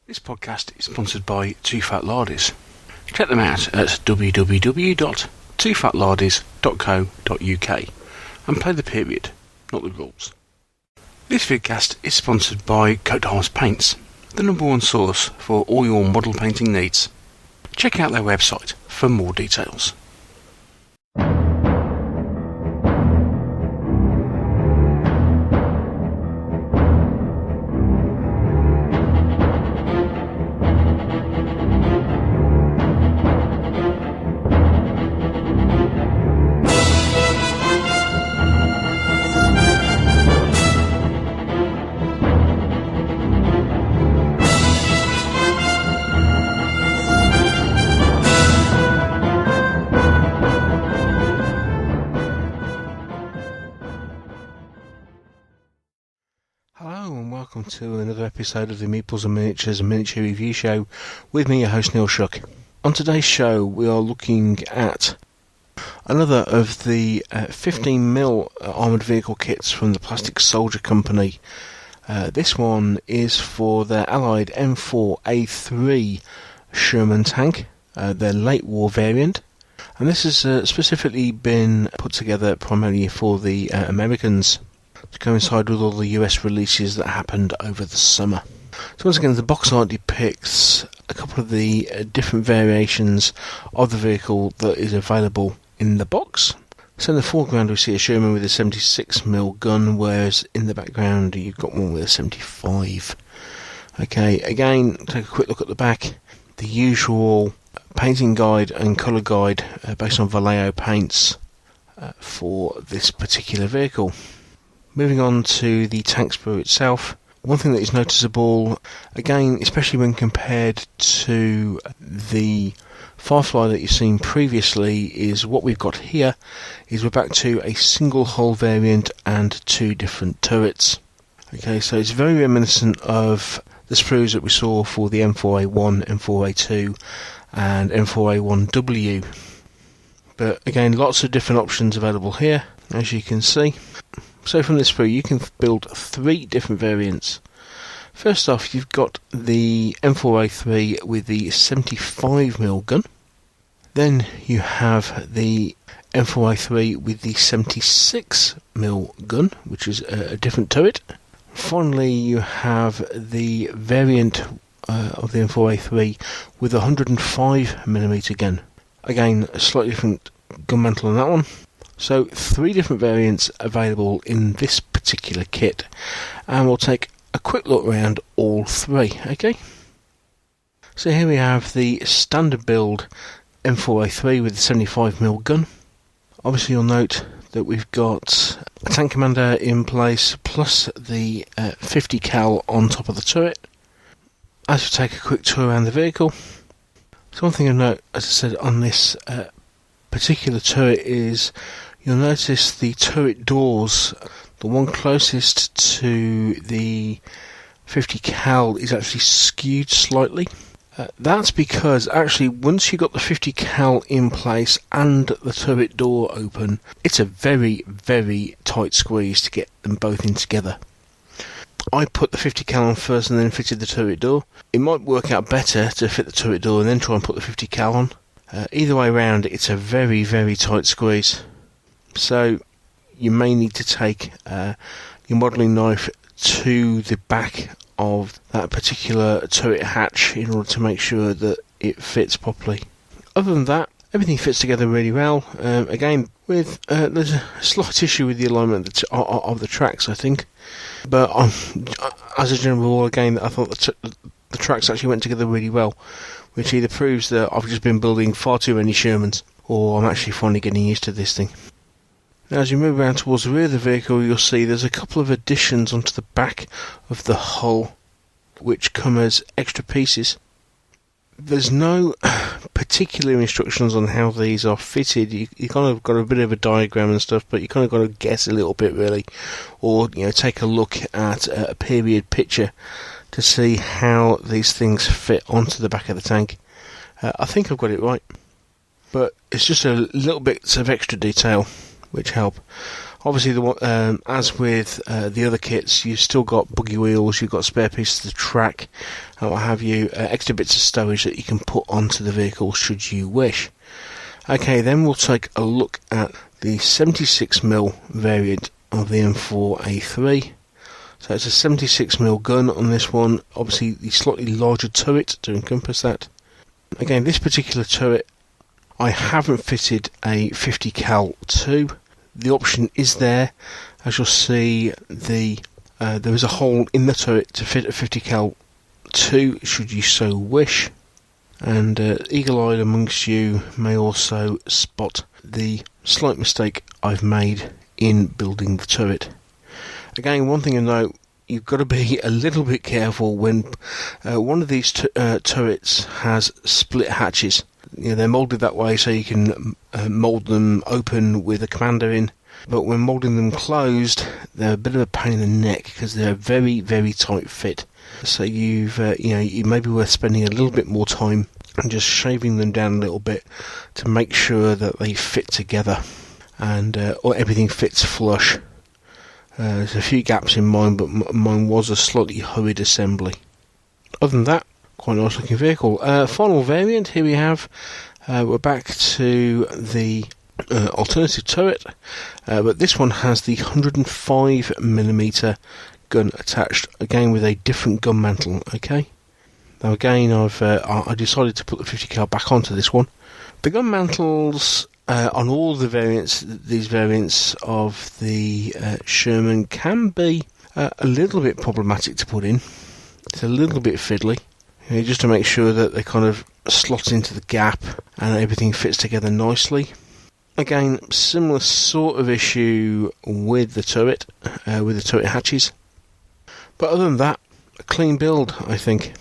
This podcast is sponsored by Two Fat Lardies. Check them out at www.twofatlardies.co.uk and play the period, not the rules. This vidcast is sponsored by Coat Harms Paints, the number one source for all your model painting needs. Check out their website for more details. Hello and welcome to another episode of the Meeples and Miniatures Miniature Review Show with me, your host Neil Shuck. On today's show we are looking at another of the 15mm armoured vehicle kits from the Plastic Soldier Company. This one is for their allied M4A3 Sherman Tank, their late war variant. And this has specifically been put together primarily for the Americans, to coincide with all the US releases that happened over the summer. So once again, the box art depicts a couple of the different variations of the vehicle that is available in the box. So in the foreground we see a Sherman with a 76mm gun, whereas in the background you've got one with a 75. Okay, again, take a quick look at the back. The usual painting guide and colour guide based on Vallejo paints for this particular vehicle. Moving on to the tank sprue itself, one thing that is noticeable, again, especially when compared to the Firefly that you've seen previously, is what we've got here is we're back to a single hull variant and two different turrets. Okay, so it's very reminiscent of the sprues that we saw for the M4A1, M4A2 and M4A1W. But again, lots of different options available here, as you can see. So from this sprue you can build three different variants. First off, you've got the M4A3 with the 75mm gun. Then you have the M4A3 with the 76mm gun, which is a different turret. Finally, you have the variant of the M4A3 with a 105mm gun. Again, a slightly different gun mantle on that one. So, three different variants available in this particular kit, and we'll take a quick look around all three, okay? So here we have the standard build M4A3 with the 75mm gun. Obviously you'll note that we've got a tank commander in place, plus the 50 cal on top of the turret. As we take a quick tour around the vehicle, so one thing of note, as I said, on this particular turret is you'll notice the turret doors, the one closest to the 50 cal is actually skewed slightly. That's because actually once you've got the 50 cal in place and the turret door open, it's a very, very tight squeeze to get them both in together. I put the 50 cal on first and then fitted the turret door. It might work out better to fit the turret door and then try and put the 50 cal on. Either way around, it's a very, very tight squeeze. So you may need to take your modelling knife to the back of that particular turret hatch in order to make sure that it fits properly. Other than that, everything fits together really well. Again, with there's a slight issue with the alignment of the tracks, I think. But as a general rule, again, I thought the tracks actually went together really well, which either proves that I've just been building far too many Shermans, or I'm actually finally getting used to this thing. Now, as you move around towards the rear of the vehicle, you'll see there's a couple of additions onto the back of the hull, which come as extra pieces. There's no particular instructions on how these are fitted. You kind of got a bit of a diagram and stuff, but you kind of got to guess a little bit really, or take a look at a period picture to see how these things fit onto the back of the tank. I think I've got it right, but it's just a little bits of extra detail which help. Obviously, as with the other kits, you've still got buggy wheels, you've got spare pieces of the track, and what have you, extra bits of stowage that you can put onto the vehicle should you wish. Okay, then we'll take a look at the 76mm variant of the M4A3. So it's a 76mm gun on this one, obviously the slightly larger turret to encompass that. Again, this particular turret, I haven't fitted a 50 cal 2. The option is there. As you'll see, there is a hole in the turret to fit a 50 cal 2 should you so wish. And eagle-eyed amongst you may also spot the slight mistake I've made in building the turret. Again, one thing to note, you've got to be a little bit careful when one of these turrets has split hatches. You know, they're moulded that way so you can mould them open with a commander in, but when moulding them closed, they're a bit of a pain in the neck because they're a very, very tight fit. So you may be worth spending a little bit more time and just shaving them down a little bit to make sure that they fit together and or everything fits flush. There's a few gaps in mine, but mine was a slightly hurried assembly. Other than that, quite a nice looking vehicle. Final variant, here we have, we're back to the alternative turret, but this one has the 105mm gun attached, again with a different gun mantle. Okay, now again I decided to put the 50 cal back onto this one. The gun mantles on all the variants, these variants of the Sherman, can be a little bit problematic to put in. It's a little bit fiddly, just to make sure that they kind of slot into the gap and everything fits together nicely. Again, similar sort of issue with the turret hatches. But other than that, a clean build, I think.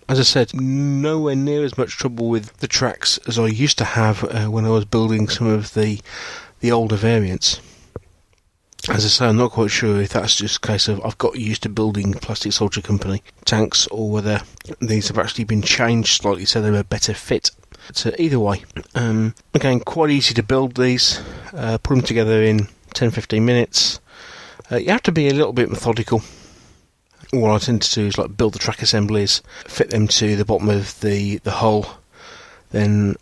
As I said, nowhere near as much trouble with the tracks as I used to have when I was building some of the older variants. As I say, I'm not quite sure if that's just a case of I've got used to building Plastic Soldier Company tanks, or whether these have actually been changed slightly so they're a better fit. So either way, again, quite easy to build these, put them together in 10-15 minutes. You have to be a little bit methodical. What I tend to do is like build the track assemblies, fit them to the bottom of the hull, then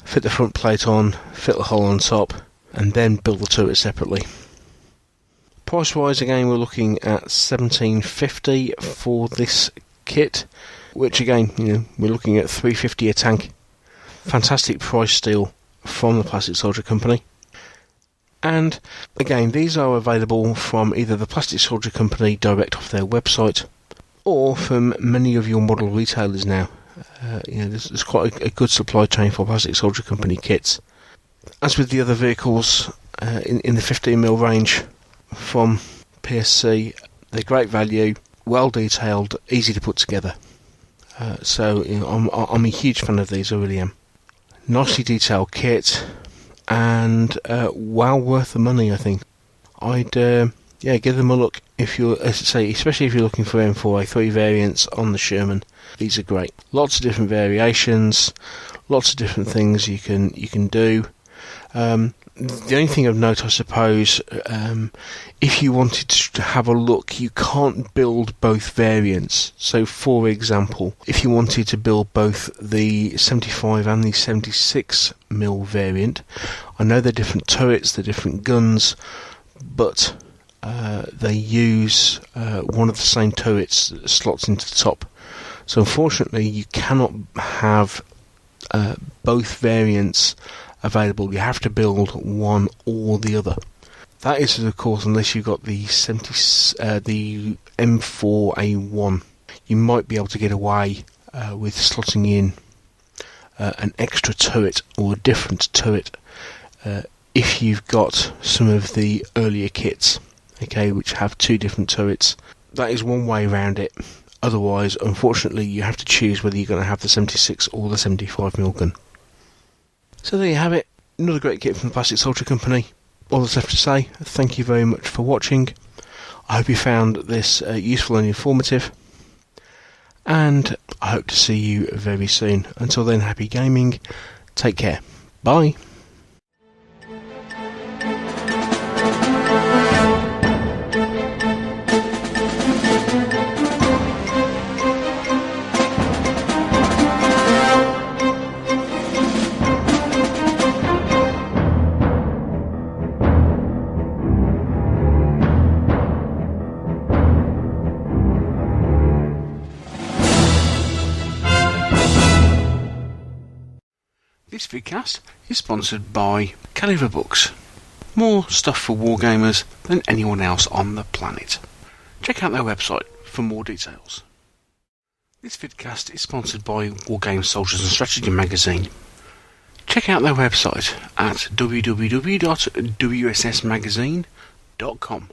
fit the front plate on, fit the hull on top, and then build the turret separately. Price wise, again, we're looking at $17.50 for this kit, which again, we're looking at $3.50 a tank. Fantastic price steal from the Plastic Soldier Company. And again, these are available from either the Plastic Soldier Company direct off their website, or from many of your model retailers now. There's quite a good supply chain for Plastic Soldier Company kits. As with the other vehicles in the 15mm range from PSC, they're great value, well detailed, easy to put together. So I'm a huge fan of these, I really am. Nicely detailed kit, and well worth the money, I think. I'd give them a look if you're, especially if you're looking for M4A3 variants on the Sherman. These are great. Lots of different variations, lots of different things you can do. The only thing of note, I suppose, if you wanted to have a look, you can't build both variants. So, for example, if you wanted to build both the 75 and the 76mm variant, I know they're different turrets, they're different guns, but they use one of the same turrets that slots into the top. So, unfortunately, you cannot have both variants available. You have to build one or the other. That is, of course, unless you've got the M4A1. You might be able to get away with slotting in an extra turret or a different turret if you've got some of the earlier kits, which have two different turrets. That is one way around it. Otherwise, unfortunately, you have to choose whether you're going to have the 76 or the 75mm gun. So there you have it, another great kit from the Plastic Soldier Company. All that's left to say, thank you very much for watching. I hope you found this useful and informative, and I hope to see you very soon. Until then, happy gaming, take care, bye. This vidcast is sponsored by Caliver Books. More stuff for wargamers than anyone else on the planet. Check out their website for more details. This vidcast is sponsored by Wargame Soldiers and Strategy magazine. Check out their website at www.wssmagazine.com.